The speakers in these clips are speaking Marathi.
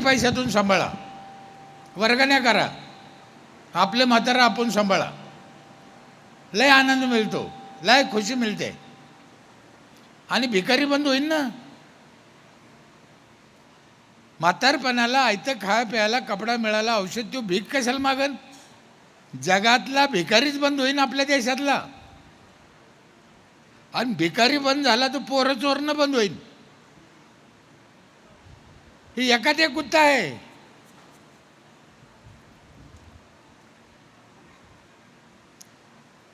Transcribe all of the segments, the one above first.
पैशातून सांभाळा, वर्गण्या करा, आपले म्हातारा आपण सांभाळा, लय आनंद मिळतो, लय खुशी मिळते आणि भिकारी बंद होईल ना. म्हातारपणाला आयतं खाया प्यायला कपडा मिळाला, औषध, तो भीक कशाला मागन? जगातला भिकारीच बंद होईन आपल्या देशातला. आणि भिकारी बंद झाला तर पोरं चोरणं बंद होईल. ही एकात एक गुत्ता आहे.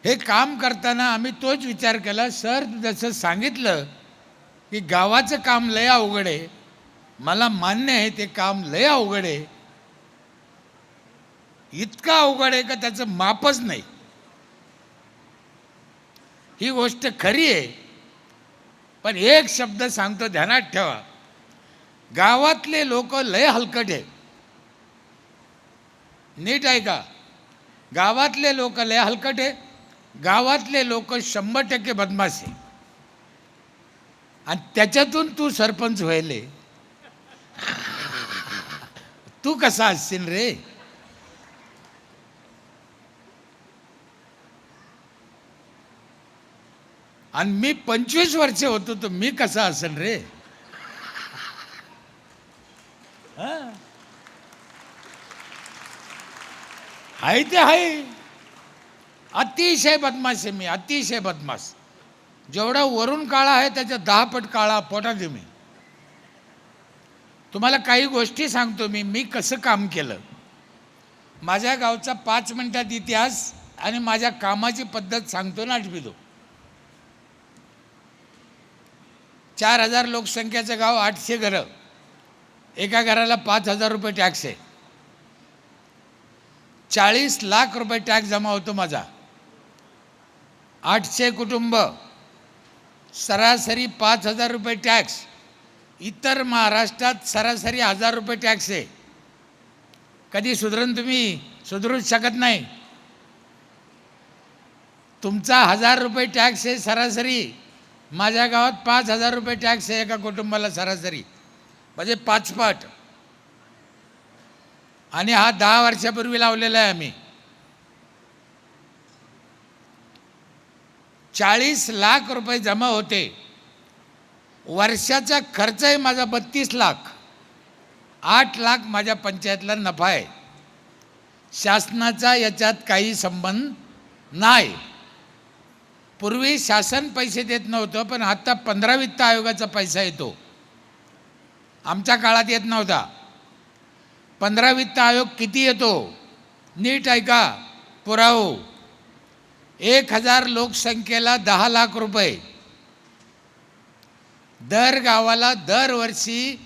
हे काम करताना आम्ही तोच विचार केला. सर जसं सांगितलं की गावाचं काम लय अवघड आहे, मला मान्य आहे ते काम लय अवघड आहे. इतकं अवघड आहे का त्याचं मापच नाही. ही गोष्ट खरी आहे. पण एक शब्द सांगतो, ध्यानात ठेवा, गावातले लोक लय हलकट आहे. नीट ऐका, गावातले लोक लय हलकट आहे. गावातले लोक 100% बदमाश आहे. आणि त्याच्यातून तू सरपंच व्हायले, तू कसा असशील रे? आणि मी 25 वर्ष होतो तर मी कसा असेल रे? आहे ते आहे. अतिशय बदमाश आहे मी, अतिशय बदमाश. जेवढा वरून काळा आहे त्याच्या 10 पट काळा पोटात आहे मी. तुम्हाला काही गोष्टी सांगतो मी कसं काम केलं. माझ्या गावचा 5 मिनिटात इतिहास आणि माझ्या कामाची पद्धत सांगतो ना, आठवितो. 4000 लोकसंख्येचं गाव, 800 घरं, एका घराला 5000 रुपये टॅक्स आहे. 40 लाख रुपये टॅक्स जमा होतो माझा. 800 कुटुंब, सरासरी 5000 रुपये टॅक्स. इतर महाराष्ट्रात सरासरी 1000 रुपये टॅक्स आहे. कधी तुम्ही सुधरूच शकत नाही. तुमचा 1000 रुपये टॅक्स आहे सरासरी, माझ्या गावात 5000 रुपये टॅक्स आहे एका कुटुंबाला सरासरी, म्हणजे 5 पट. आणि हा 10 वर्षापूर्वी लावलेला आहे आम्ही. 40 लाख रुपये जमा होते. वर्षाचा खर्च आहे माझा 32 लाख. 8 लाख माझ्या पंचायतला नफा आहे. शासनाचा याच्यात काही संबंध नाही. पूर्वी शासन पैसे देत नव्हतं, पण आता 15 वित्त आयोगाचा पैसा येतो. आमच्या काळात येत नव्हता. 15 वित्त आयोग किती येतो? नीट ऐका, पुरावो. 1000 लोकसंख्येला 10 लाख रुपये दर गावाला दरवर्षी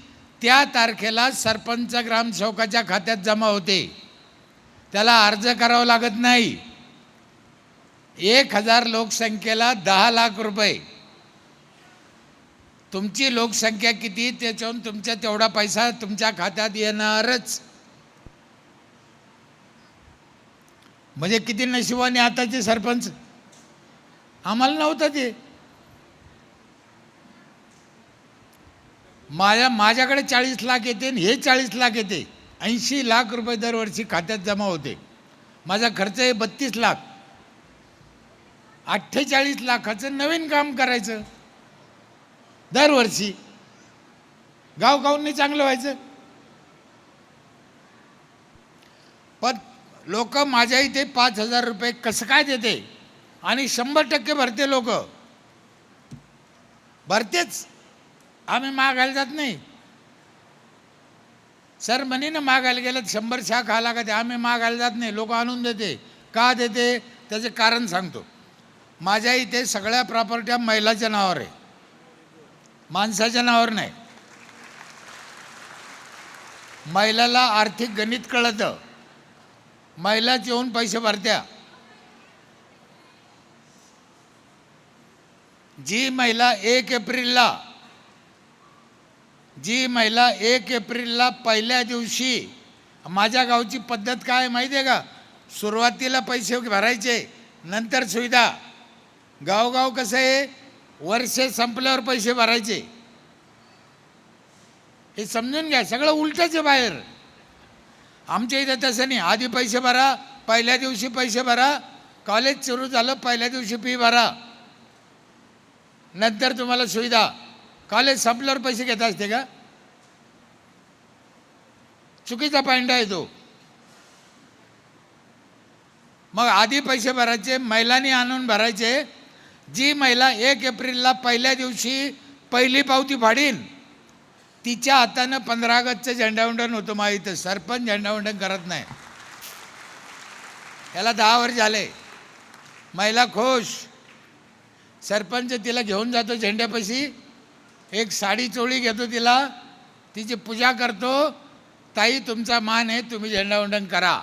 त्या तारखेला सरपंच ग्रामसेवकाच्या खात्यात जमा होते. त्याला अर्ज करावा लागत नाही. 1000 लोकसंख्येला 10 लाख रुपये. तुमची लोकसंख्या किती त्याच्यावरून तुमचा तेवढा पैसा तुमच्या खात्यात येणारच. म्हणजे किती नशिबाने आताचे सरपंच. आम्हाला नव्हतं ते. माझ्याकडे 40 लाख येते आणि हे 40 लाख येते. 80 लाख रुपये दरवर्षी खात्यात जमा होते. माझा खर्च आहे 32 लाख. 48 लाखाचं नवीन काम करायचं दरवर्षी. गावगावनी चांगलं व्हायचं. पण लोक माझ्या इथे 5000 रुपये कसं काय देते आणि 100% भरते. लोक भरतेच. आम्ही मागायला जात नाही. सर म्हणे ना, मागायला गेलं 100 शाख खाला का ते. आम्ही मागायला जात नाही, लोक आणून देते. का देते त्याचं कारण सांगतो. माझ्या इथे सगळ्या प्रॉपर्ट्या महिलाच्या नावावर आहे, माणसाच्या नावावर नाही. महिलाला आर्थिक गणित कळतं. महिलाच येऊन पैसे भरत्या. जी महिला 1 एप्रिलला पहिल्या दिवशी, माझ्या गावची पद्धत काय माहिती आहे का? सुरुवातीला पैसे भरायचे, नंतर सुविधा. गावगाव कसं आहे, वर्ष संपल्यावर पैसे भरायचे. हे समजून घ्या. सगळं उलटच आहे बाहेर. आमच्या इथं तसं नाही. आधी पैसे भरा, पहिल्या दिवशी पैसे भरा, कॉलेज सुरू झालं पहिल्या दिवशी फी भरा, नंतर तुम्हाला सुविधा. कॉलेज संपल्यावर पैसे घेत असते का? चुकीचा पॉईंट आहे तो. मग आधी पैसे भरायचे, महिलांनी आणून भरायचे. जी महिला 1 एप्रिलला पहिल्या दिवशी पहिली पावती फाडीन तिच्या हातानं 15 ऑगस्टचं झेंडावंदन होतं. माहीत, सरपंच झेंडावंदन करत नाही. याला 10 वर्ष झाले. महिला खुश. सरपंच तिला घेऊन जातो झेंड्यापाशी, एक साडी चोळी घेतो तिला, तिची पूजा करतो. ताई तुमचा मान आहे, तुम्ही झेंडावंदन करा.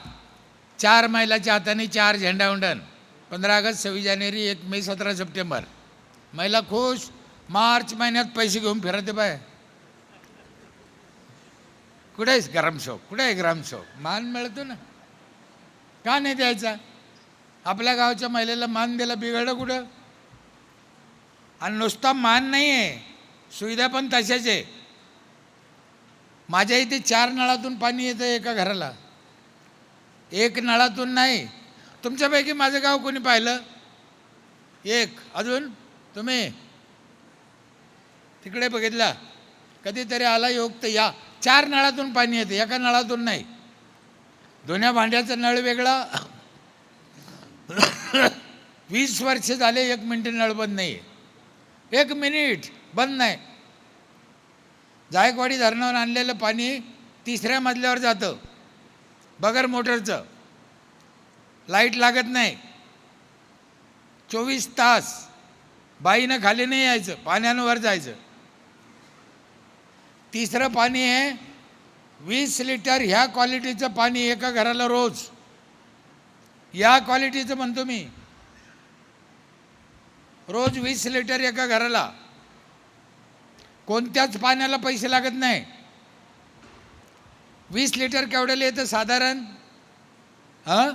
4 महिलाच्या हाताने 4 झेंडावंदन. 15 ऑगस्ट, 26 जानेवारी, 1 मे, 17 सप्टेंबर. महिला खुश. मार्च महिन्यात पैसे घेऊन फिरते बाय. कुठे आहे ग्रामसेवक? कुठे आहे ग्रामसेवक? मान मिळतो ना, का नाही द्यायचा? आपल्या गावच्या महिलेला मान द्यायला बिघडलं कुठं? आणि नुसता मान नाही आहे, सुविधा पण तशाच आहे. माझ्या इथे 4 नळातून पाणी येतं एका घराला. 1 नळातून नाही. तुमच्यापैकी माझं गाव कोणी पाहिलं? 1. अजून तुम्ही तिकडे बघितला? कधीतरी आला योग तर या. 4 नळातून पाणी येते, एका नळातून नाही. धुण्या भांड्याचा नळ वेगळा. 20 वर्ष झाले 1 मिनिट नळ बंद नाही. 1 मिनिट बंद नाही. जायकवाडी धरणावर आणलेलं पाणी 3ऱ्या मजल्यावर जातं, बगर मोटरचं. लाईट लागत नाही. 24 तास बाईनं खाली नाही यायचं, पाण्यानं वर जायचं. 3रं पाणी आहे 20 लिटर ह्या क्वालिटीचं पाणी एका घराला रोज. या क्वालिटीचं म्हणतो मी. रोज 20 लिटर एका घराला. कोणत्याच पाण्याला पैसे लागत नाही. 20 लिटर केवढ्याला येतं साधारण? हां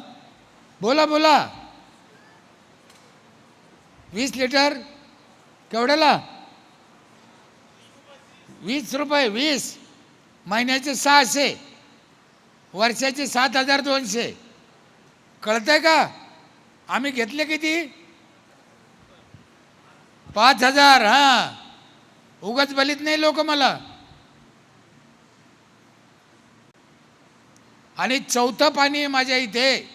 बोला बोला. 20 लिटर केवढ्याला? 20 रुपये. 20 महिन्याचे 600, वर्षाचे 7200. कळतंय का? आम्ही घेतले किती? 5000. हां, उगाच बलीत नाही लोक मला. आणि 4थं पाणी आहे माझ्या इथे.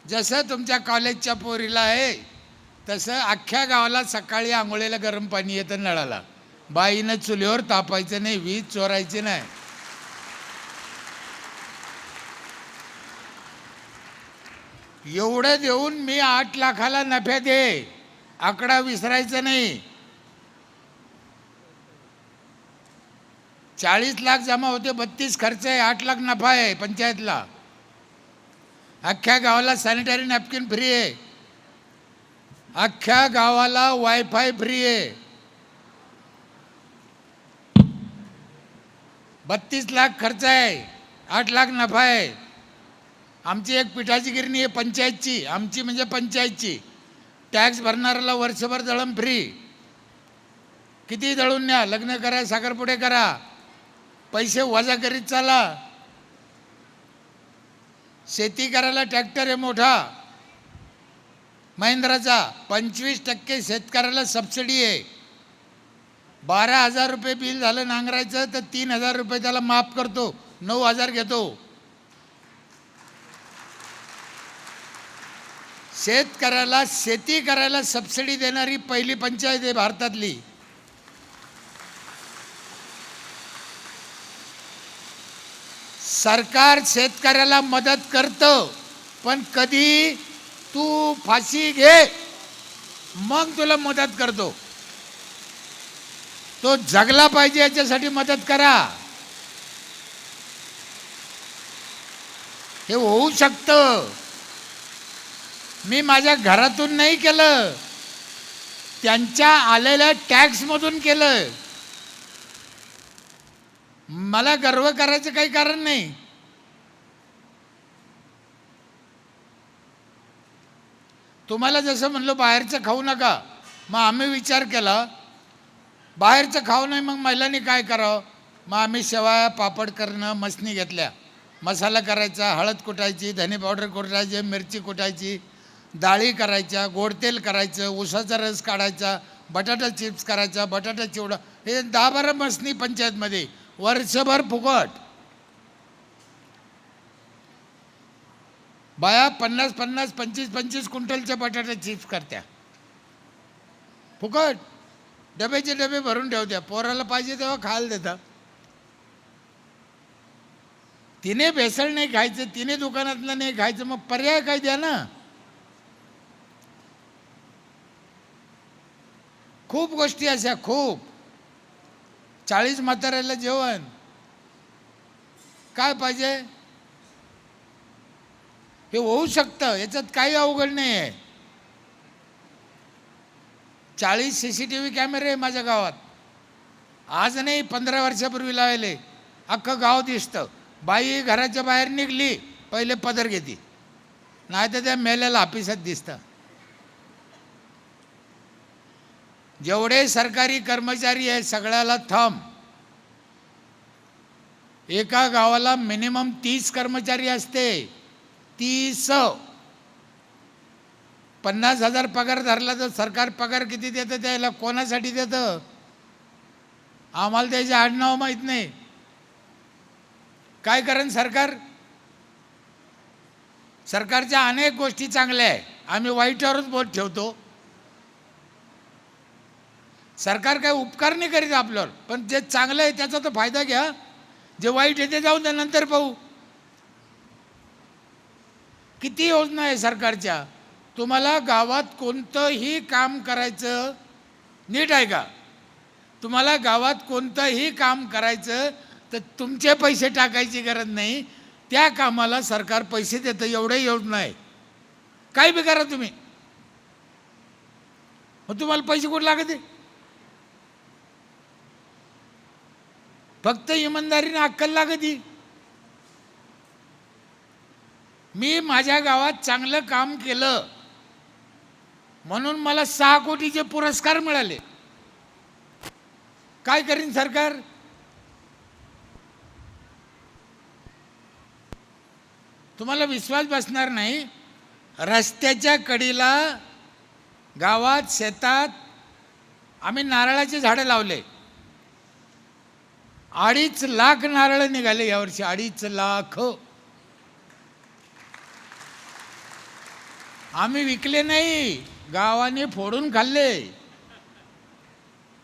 जसं तुमच्या कॉलेजच्या पोरीला आहे तसं अख्ख्या गावाला सकाळी आंघोळीला गरम पाणी येतं नळाला. बाईनं चुलीवर तापायचं नाही, वीज चोरायची नाही. एवढं देऊन मी 8 लाखाला नफ्यात आहे. आकडा विसरायचा नाही. 40 लाख जमा होते, 32 खर्च आहे, 8 लाख नफा आहे पंचायतला. अख्ख्या गावाला सॅनिटरी नॅपकिन फ्री आहे. अख्ख्या गावाला वायफाय फ्री आहे. 32 लाख खर्च आहे, 8 लाख नफा आहे. आमची एक पिठाची गिरणी आहे पंचायतची. आमची म्हणजे पंचायतची. टॅक्स भरणाऱ्याला वर्षभर दळण फ्री. किती दळून न्या, लग्न करा, साखरपुडे करा, पैसे वजा करीत चाला. शेती करायला ट्रॅक्टर आहे मोठा महिंद्राचा. 25% शेतकऱ्याला सबसिडी आहे. 12,000 रुपये बिल झालं नांगरायचं तर 3,000 रुपये त्याला माफ करतो, 9,000 घेतो. शेतकऱ्याला शेती करायला सबसिडी देणारी पहिली पंचायत आहे भारतातली. सरकार शेतकऱ्याला मदत करतं, पण कधी तू फाशी घे मग तुला मदत करतो. तो जगला पाहिजे याच्यासाठी मदत करा. हे होऊ शकतं. मी माझ्या घरातून नाही केलं, त्यांच्या आलेल्या टॅक्समधून केलं. मला गर्व करायचं काही कारण नाही. तुम्हाला जसं म्हणलो बाहेरचं खाऊ नका, मग आम्ही विचार केला बाहेरचं खाऊ नाही, मग महिलांनी काय करावं? मग आम्ही शेवाया पापड करणं मसनी घेतल्या, मसाला करायचा, हळद कुटायची, धने पावडर कुटायची, मिरची कुटायची, डाळी करायच्या, गोड तेल करायचं, उसाचा रस काढायचा, बटाटा चिप्स करायचा, बटाटा चिवडा, हे 10-12 मसनी पंचायतमध्ये वर्षभर फुकट. बाया 50-50, 25-25 क्विंटलच्या बटाटा चिप्स करत्या फुकट. डब्याचे डबे भरून ठेवत्या, पोराला पाहिजे तेव्हा खायला देता. तिने भेसळ नाही खायचं, तिने दुकानातलं नाही खायचं, मग पर्याय काय द्या ना. खूप गोष्टी अशा, खूप. 40 म्हाताऱ्याला जेवण काय पाहिजे, हे होऊ शकतं, याच्यात काही अवघड नाही आहे. 40 CCTV कॅमेरे माझ्या गावात, आज नाही 15 वर्षापूर्वी लावले. अख्खं गाव दिसतं. बाई घराच्या बाहेर निघली पहिले पदर घेते, नाही तर त्या मेल्याला ऑफिसात दिसतं. जेवढे सरकारी कर्मचारी आहे सगळ्याला थंब. एका गावाला मिनिमम 30 कर्मचारी असते, 30. 50,000 पगार धरला तर सरकार पगार किती देतं त्याला, कोणासाठी देतं, आम्हाला त्याचे आडनाव माहीत नाही. काय करेन सरकार? सरकारच्या अनेक गोष्टी चांगल्या आहे, आम्ही वाईटावरच बोट ठेवतो. सरकार काय उपकार नाही करीत आपल्यावर, पण जे चांगलं आहे त्याचा तर फायदा घ्या, जे वाईट आहे ते जाऊन द्या, नंतर पाहू. किती योजना आहे सरकारच्या. तुम्हाला गावात कोणतंही काम करायचं, नीट आहे का, तुम्हाला गावात कोणतंही काम करायचं तर तुमचे पैसे टाकायची गरज नाही, त्या कामाला सरकार पैसे देतं, एवढे योजना आहे. काय बी करा तुम्ही, मग तुम्हाला पैसे कुठे लागत आहे. फक्त इमानदारीने अक्कल लागती. मी माझ्या गावात चांगलं काम केलं म्हणून मला 6 कोटीचे पुरस्कार मिळाले. काय करीन सरकार? तुम्हाला विश्वास बसणार नाही, रस्त्याच्या कडेला गावात शेतात आम्ही नारळाची झाडं लावले. 2.5 लाख नारळ निघाले यावर्षी, 2.5 लाख. आम्ही विकले नाही, गावाने फोडून खाल्ले.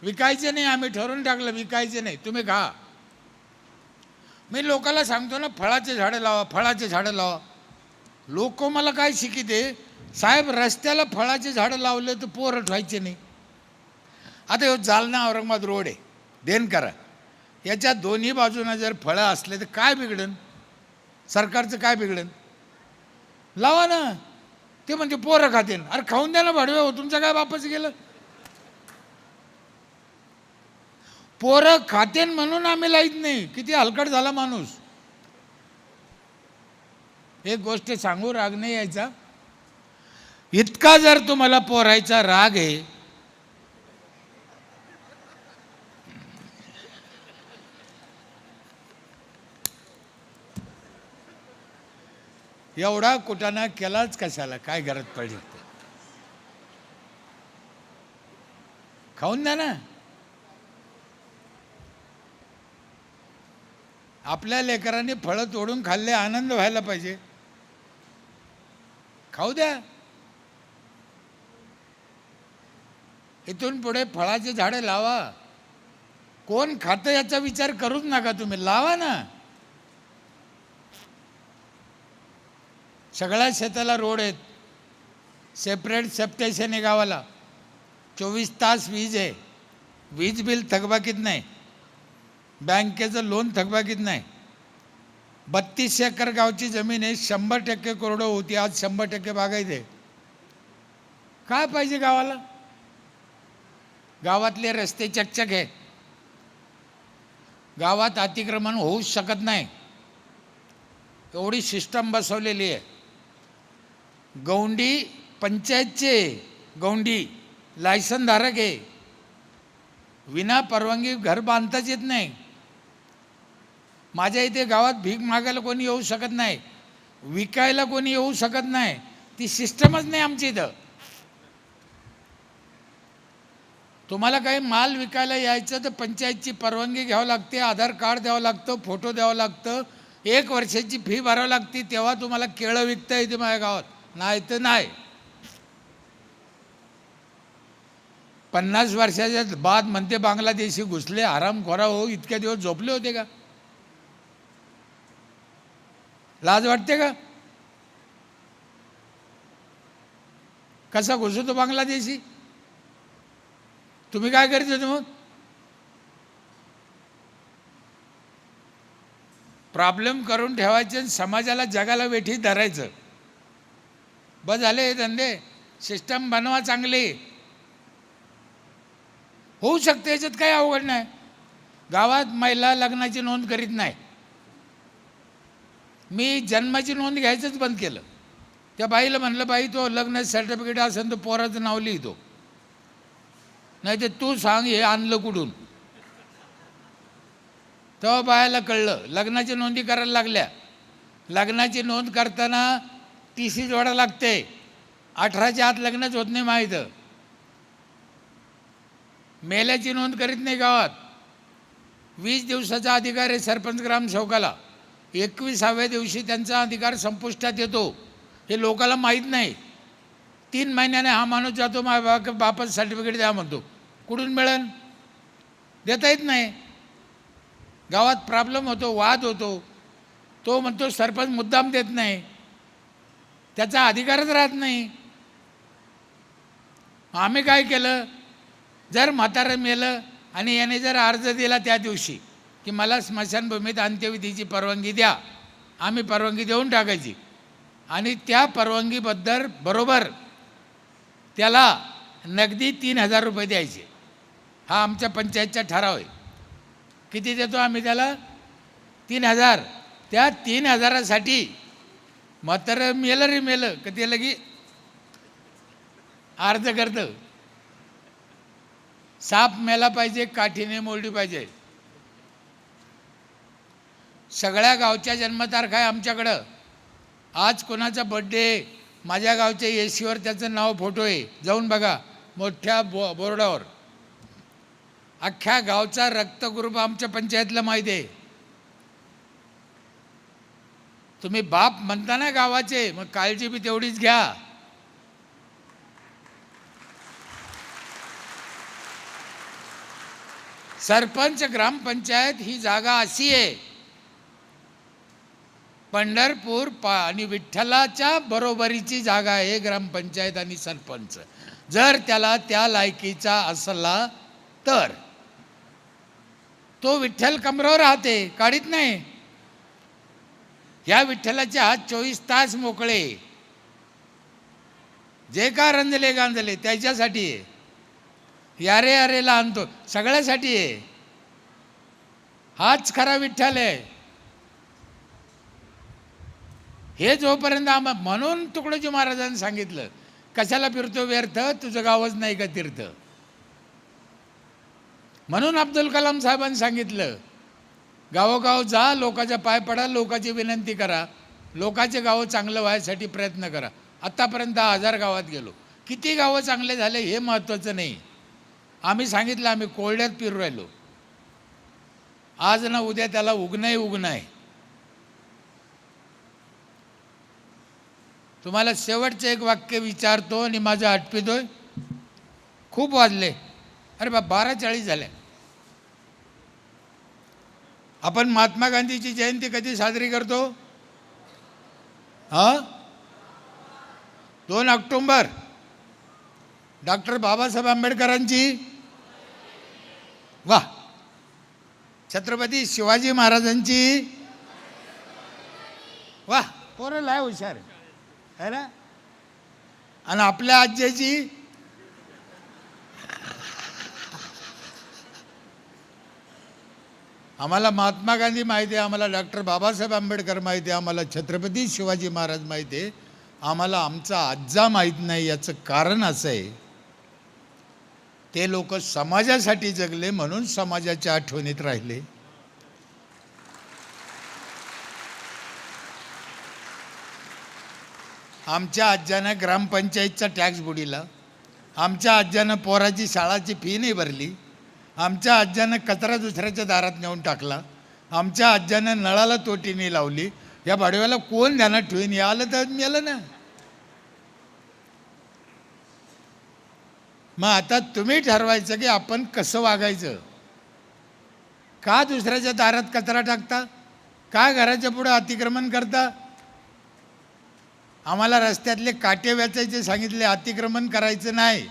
विकायचे नाही, आम्ही ठरवून टाकलं विकायचे नाही, तुम्ही खा. मी लोकांना सांगतो ना, फळाचे झाडं लावा, फळाचे झाडं लावा. लोक मला काय शिकिते, साहेब रस्त्याला फळाचे झाडं लावले तर पोरं ठेवायचे नाही. आता हे जालना औरंगाबाद रोड आहे, देन करा, याच्या दोन्ही बाजूंना जर फळं असले तर काय बिघडन, सरकारचं काय बिघडन, लावा ना. ते म्हणजे पोरं खातेन. अरे खाऊन द्या ना भाडवे, हो तुमचं काय बापाचं गेलं. पोरं खातेन म्हणून आम्ही लाईत नाही. किती हलकट झाला माणूस. एक गोष्ट सांगू, राग नाही यायचा. इतका जर तुम्हाला पोरायचा राग आहे, एवढा कुटाणा केलाच कशाला, काय गरज पडली. खाऊन द्या ना. आपल्या लेकरांनी फळं तोडून खाल्ले, आनंद व्हायला पाहिजे, खाऊ द्या. इथून पुढे फळाचे झाडं लावा. कोण खातं याचा विचार करूच नका तुम्ही, लावा ना. सगळ्या शेताला रोड आहेत, सेपरेट सबस्टेशन आहे गावाला, 24 तास वीज आहे, वीज बिल थकबाकीत नाही, बँकेचं लोन थकबाकीत नाही. 32 एकर गावची जमीन आहे, 100% कोरडं होती, आज 100% बागायत आहे. काय पाहिजे गावाला? गावातले रस्ते चकचक आहे, गावात अतिक्रमण होऊच शकत नाही, एवढी सिस्टम बसवलेली आहे. गौंडी पंचायतचे, गौंडी लायसनधारक आहे, विना परवानगी घर बांधताच येत नाही. माझ्या इथे गावात भीक मागायला कोणी येऊ शकत नाही, विकायला कोणी येऊ शकत नाही, ती सिस्टमच नाही आमची इथं. तुम्हाला काही माल विकायला यायचं तर पंचायतची परवानगी घ्यावं लागते, आधार कार्ड द्यावं लागतं, फोटो द्यावं लागतं, 1 वर्षाची फी भरावी लागते, तेव्हा तुम्हाला केळं विकता येते माझ्या गावात, नाही तर नाही. 50 वर्षाच्या बाद म्हणते बांगलादेशी घुसले, आरामखोरा हो, इतक्या दिवस झोपले होते का? लाज वाटते का? कसा घुसतो बांगलादेशी? तुम्ही काय करत होते मग? प्रॉब्लेम करून ठेवायचे, समाजाला जगाला वेठी धरायचं, बस झाले हे धंदे. सिस्टम बनवा चांगली, होऊ शकते, याच्यात काही अवघड नाही. गावात महिला लग्नाची नोंद करीत नाही, मी जन्माची नोंद घ्यायचंच बंद केलं. त्या बाईला म्हणलं, बाई तो लग्न सर्टिफिकेट असेल तर पोराचं नाव लिहितो, नाही तर तू सांग हे आणलं कुठून. तेव्हा बायाला कळलं, लग्नाची नोंदी करायला लागल्या. लग्नाची नोंद करताना TC जोडा लागते, 18च्या आत लग्नच होत नाही माहीत. मेल्याची नोंद करीत नाही गावात. 20 दिवसाचा अधिकार आहे सरपंच ग्रामसेवकाला, 21व्या दिवशी त्यांचा अधिकार संपुष्टात येतो, हे लोकांना माहीत नाही. 3 महिन्याने हा माणूस जातो, माझ्या बापाचं सर्टिफिकेट द्या म्हणतो, कुठून मिळेल? देता येत नाही. गावात प्रॉब्लेम होतो, वाद होतो. तो म्हणतो सरपंच मुद्दाम देत नाही, त्याचा अधिकारच राहत नाही. आम्ही काय केलं, जर म्हातारं मेलं आणि याने जर अर्ज दिला त्या दिवशी की मला स्मशानभूमीत अंत्यविधीची परवानगी द्या, आम्ही परवानगी देऊन टाकायची आणि त्या परवानगीबद्दल बरोबर त्याला नगदी 3000 रुपये द्यायचे. हा आमच्या पंचायतचा ठराव आहे. किती देतो आम्ही त्याला? 3000. त्या 3000साठी म्हातारं मेलं रे मेलं का ते लगी अर्ज करतं. साप मेला पाहिजे, काठीने मोडली पाहिजे. सगळ्या गावच्या जन्मतारखा आहे आमच्याकडं. आज कोणाचा बर्थडे, माझ्या गावच्या एसीवर त्याचं नाव, फोटो आहे, जाऊन बघा मोठ्या बोर्डावर. अख्ख्या गावचा रक्तग्रुप आमच्या पंचायतला माहिती आहे. तुम्ही बाप म्हणता ना गावाचे, मग काळजी बी तेवढीच घ्या. सरपंच ग्रामपंचायत ही जागा अशी आहे, पंढरपूर आणि विठ्ठलाच्या बरोबरीची जागा आहे ग्रामपंचायत आणि सरपंच. जर त्याला त्या लायकीचा असला तर तो विठ्ठल कमरावर राहते, काढीत नाही. या विठ्ठलाचे हात 24 तास मोकळे, जे का रंजले गांजले त्याच्यासाठी आहे. यारे यारेला आणतो, सगळ्यासाठी आहे. हाच खरा विठ्ठल आहे. हे जोपर्यंत म्हणून तुकडोजी महाराजांनी सांगितलं, कशाला फिरतो व्यर्थ, तुझं गावच नाही का तीर्थ. म्हणून अब्दुल कलाम साहेबांनी सांगितलं, गावोगाव जा, लोकांच्या पाय पडा, लोकांची विनंती करा, लोकांचे गावं चांगलं व्हायसाठी प्रयत्न करा. आत्तापर्यंत 10,000 गावात गेलो. किती गावं चांगले झाले हे महत्त्वाचं नाही. आम्ही सांगितलं, आम्ही कोरड्यात फिरू राहिलो. आज ना उद्या त्याला उगणं आहे. तुम्हाला शेवटचं एक वाक्य विचारतो आणि माझं आटपितोय. खूप वाजले, अरे बा 12:40 झाले. आपण महात्मा गांधीची जयंती कधी साजरी करतो? 2 ऑक्टोबर. डॉक्टर बाबासाहेब आंबेडकरांची, वा. छत्रपती शिवाजी महाराजांची, वा. पोरं लय हुशार आहे ना. आणि आपल्या आज्याची, आम्हाला महात्मा गांधी माहिती आहे, आम्हाला डॉक्टर बाबासाहेब आंबेडकर माहिती आहे, आम्हाला छत्रपती शिवाजी महाराज माहिती आहे, आम्हाला आमचा आज्जा माहीत नाही. याचं कारण असं आहे, ते लोक समाजासाठी जगले म्हणून समाजाच्या आठवणीत राहिले. आमच्या आज्यानं ग्रामपंचायतचा टॅक्स बुडीला, आमच्या आज्यानं पोराची शाळाची फी नाही भरली, आमच्या आज्यानं कचरा दुसऱ्याच्या दारात नेऊन टाकला, आमच्या आज्यानं नळाला तोटी नाही लावली. या भाडव्याला कोण ध्यानात ठेवीन? या आलं तर मेलं ना. मग आता तुम्ही ठरवायचं की आपण कसं वागायचं. का दुसऱ्याच्या दारात कचरा टाकता? का घराच्या पुढे अतिक्रमण करता? आम्हाला रस्त्यातले काटे वेचायचे सांगितले, अतिक्रमण करायचं नाही.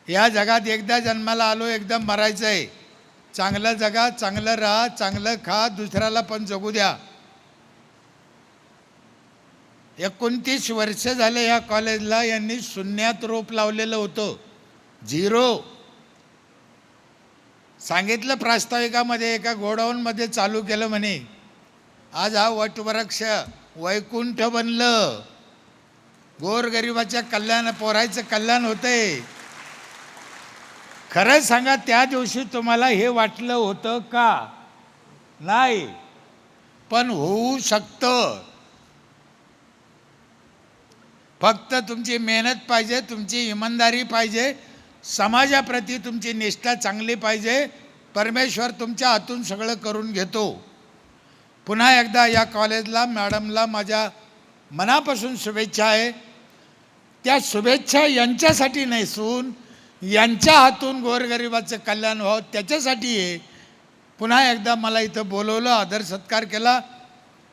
या जगात एकदा जन्माला आलो, एकदा मरायचं आहे. चांगलं जगा, चांगलं राहा, चांगलं खा, दुसऱ्याला पण जगू द्या. 29 वर्ष झाले या कॉलेजला यांनी शून्यात रोप लावलेलं होतं, 0. सांगितलं प्रास्ताविकामध्ये, एका गोडाऊनमध्ये चालू केलं म्हणे. आज हा वटवृक्ष वैकुंठ बनलं. गोरगरिबाच्या कल्याण, पोरायचं कल्याण होतंय. खरं सांगा, त्या दिवशी तुम्हाला हे वाटलं होतं का? नाही, पण होऊ शकतं. फक्त तुमची मेहनत पाहिजे, तुमची इमानदारी पाहिजे, समाजाप्रती तुमची निष्ठा चांगली पाहिजे. परमेश्वर तुमच्या हातून सगळं करून घेतो. पुन्हा एकदा या कॉलेजला, मॅडमला माझ्या मनापासून शुभेच्छा आहे. त्या शुभेच्छा यांच्यासाठी नसून यांच्या हातून गोरगरिबाचं कल्याण व्हावं त्याच्यासाठी आहे. पुन्हा एकदा मला इथं बोलवलं, आदर सत्कार केला,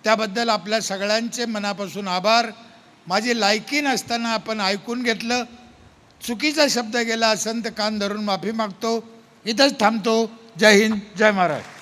त्याबद्दल आपल्या सगळ्यांचे मनापासून आभार. माझी लायकी नसताना आपण ऐकून घेतलं. चुकीचा शब्द गेला असेल तर कान धरून माफी मागतो. इथंच थांबतो. जय हिंद, जय महाराष्ट्र.